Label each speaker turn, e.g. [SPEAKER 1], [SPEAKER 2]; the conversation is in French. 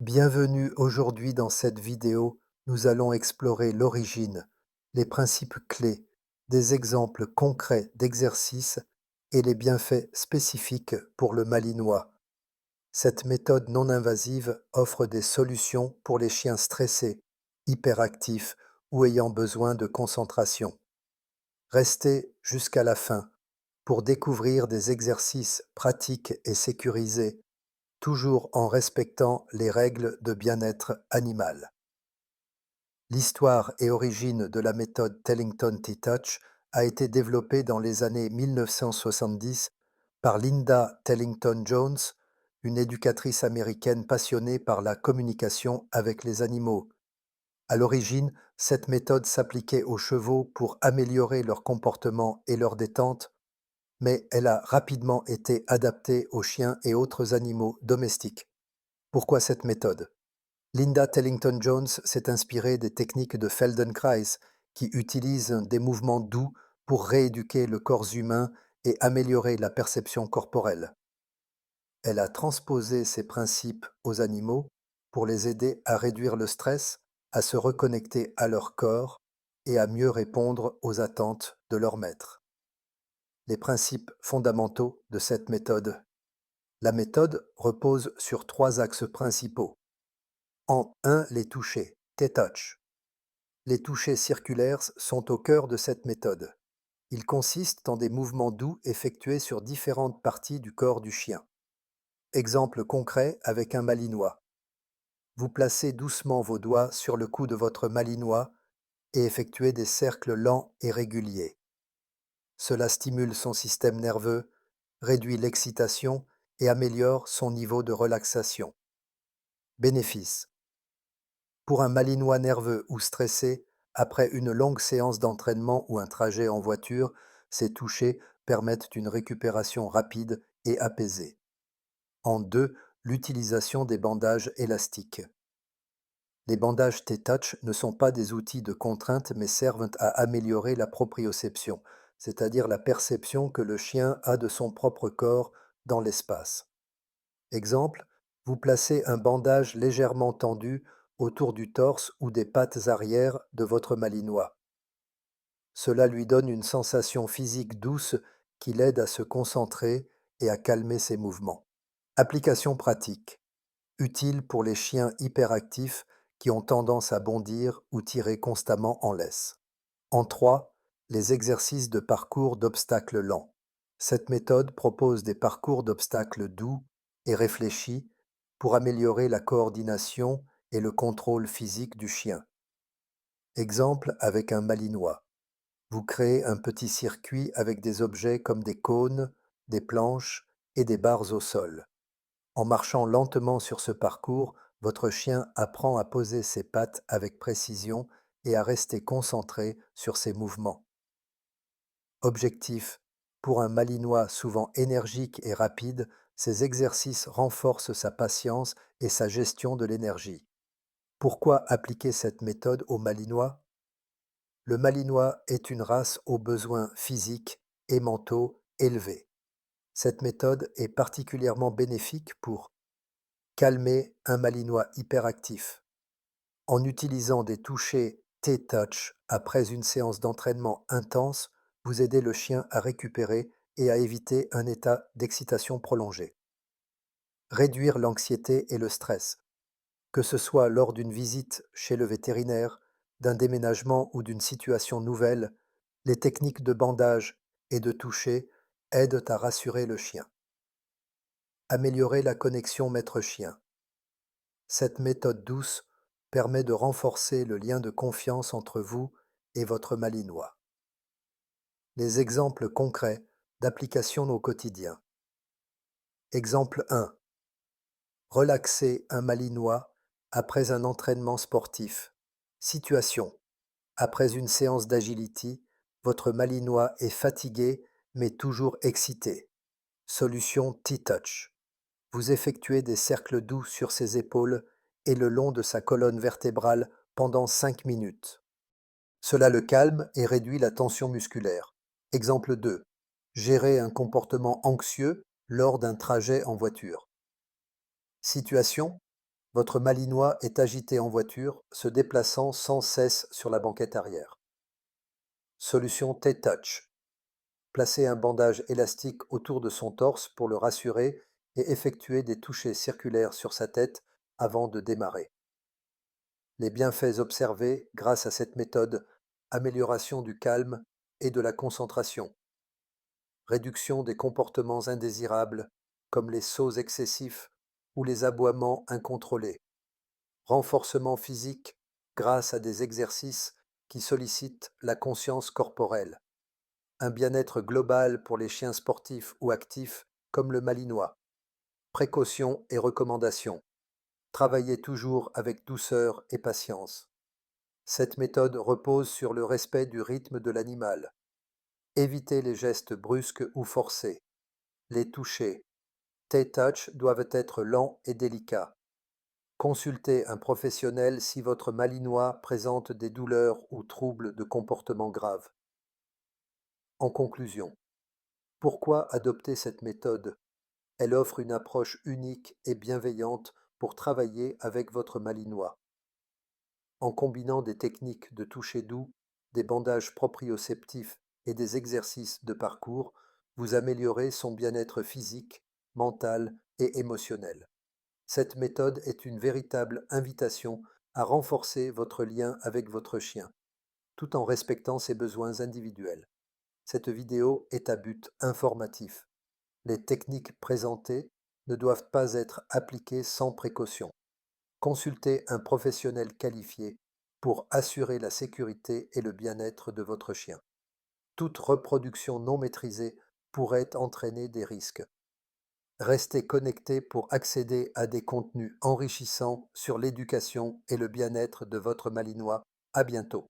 [SPEAKER 1] Bienvenue aujourd'hui dans cette vidéo, nous allons explorer l'origine, les principes clés, des exemples concrets d'exercices et les bienfaits spécifiques pour le malinois. Cette méthode non invasive offre des solutions pour les chiens stressés, hyperactifs ou ayant besoin de concentration. Restez jusqu'à la fin pour découvrir des exercices pratiques et sécurisés, toujours en respectant les règles de bien-être animal. L'histoire et origine de la méthode Tellington T-Touch a été développée dans les années 1970 par Linda Tellington Jones, une éducatrice américaine passionnée par la communication avec les animaux. À l'origine, cette méthode s'appliquait aux chevaux pour améliorer leur comportement et leur détente, mais elle a rapidement été adaptée aux chiens et autres animaux domestiques. Pourquoi cette méthode? Linda Tellington Jones s'est inspirée des techniques de Feldenkrais, qui utilisent des mouvements doux pour rééduquer le corps humain et améliorer la perception corporelle. Elle a transposé ces principes aux animaux pour les aider à réduire le stress, à se reconnecter à leur corps et à mieux répondre aux attentes de leur maître. Les principes fondamentaux de cette méthode. La méthode repose sur trois axes principaux. En 1, les touchés, T-touch. Les touchés circulaires sont au cœur de cette méthode. Ils consistent en des mouvements doux effectués sur différentes parties du corps du chien. Exemple concret avec un malinois. Vous placez doucement vos doigts sur le cou de votre malinois et effectuez des cercles lents et réguliers. Cela stimule son système nerveux, réduit l'excitation et améliore son niveau de relaxation. Bénéfices. Pour un malinois nerveux ou stressé, après une longue séance d'entraînement ou un trajet en voiture, ces touchés permettent une récupération rapide et apaisée. En 2, l'utilisation des bandages élastiques. Les bandages T-Touch ne sont pas des outils de contrainte mais servent à améliorer la proprioception, c'est-à-dire la perception que le chien a de son propre corps dans l'espace. Exemple, vous placez un bandage légèrement tendu autour du torse ou des pattes arrière de votre malinois. Cela lui donne une sensation physique douce qui l'aide à se concentrer et à calmer ses mouvements. Application pratique. Utile pour les chiens hyperactifs qui ont tendance à bondir ou tirer constamment en laisse. En 3, les exercices de parcours d'obstacles lents. Cette méthode propose des parcours d'obstacles doux et réfléchis pour améliorer la coordination et le contrôle physique du chien. Exemple avec un malinois. Vous créez un petit circuit avec des objets comme des cônes, des planches et des barres au sol. En marchant lentement sur ce parcours, votre chien apprend à poser ses pattes avec précision et à rester concentré sur ses mouvements. Objectif. Pour un malinois souvent énergique et rapide, ces exercices renforcent sa patience et sa gestion de l'énergie. Pourquoi appliquer cette méthode au malinois? Le malinois est une race aux besoins physiques et mentaux élevés. Cette méthode est particulièrement bénéfique pour calmer un malinois hyperactif. En utilisant des touchés T-touch après une séance d'entraînement intense, vous aidez le chien à récupérer et à éviter un état d'excitation prolongée. Réduire l'anxiété et le stress, que ce soit lors d'une visite chez le vétérinaire, d'un déménagement ou d'une situation nouvelle, les techniques de bandage et de toucher aident à rassurer le chien. Améliorer la connexion maître-chien. Cette méthode douce permet de renforcer le lien de confiance entre vous et votre malinois. Les exemples concrets d'application au quotidien. Exemple 1. Relaxer un malinois après un entraînement sportif. Situation. Après une séance d'agility, votre malinois est fatigué mais toujours excité. Solution T-Touch. Vous effectuez des cercles doux sur ses épaules et le long de sa colonne vertébrale pendant 5 minutes. Cela le calme et réduit la tension musculaire. Exemple 2. Gérer un comportement anxieux lors d'un trajet en voiture. Situation. Votre Malinois est agité en voiture, se déplaçant sans cesse sur la banquette arrière. Solution T-Touch. Placez un bandage élastique autour de son torse pour le rassurer et effectuer des touchés circulaires sur sa tête avant de démarrer. Les bienfaits observés grâce à cette méthode: amélioration du calme et de la concentration, réduction des comportements indésirables comme les sauts excessifs ou les aboiements incontrôlés, renforcement physique grâce à des exercices qui sollicitent la conscience corporelle, un bien-être global pour les chiens sportifs ou actifs comme le Malinois, précautions et recommandations. Travaillez toujours avec douceur et patience. Cette méthode repose sur le respect du rythme de l'animal. Évitez les gestes brusques ou forcés. Les touchés, T-touch, doivent être lents et délicats. Consultez un professionnel si votre Malinois présente des douleurs ou troubles de comportement graves. En conclusion, pourquoi adopter cette méthode? Elle offre une approche unique et bienveillante pour travailler avec votre Malinois. En combinant des techniques de toucher doux, des bandages proprioceptifs et des exercices de parcours, vous améliorez son bien-être physique, mental et émotionnel. Cette méthode est une véritable invitation à renforcer votre lien avec votre chien, tout en respectant ses besoins individuels. Cette vidéo est à but informatif. Les techniques présentées ne doivent pas être appliquées sans précaution. Consultez un professionnel qualifié pour assurer la sécurité et le bien-être de votre chien. Toute reproduction non maîtrisée pourrait entraîner des risques. Restez connecté pour accéder à des contenus enrichissants sur l'éducation et le bien-être de votre Malinois. À bientôt.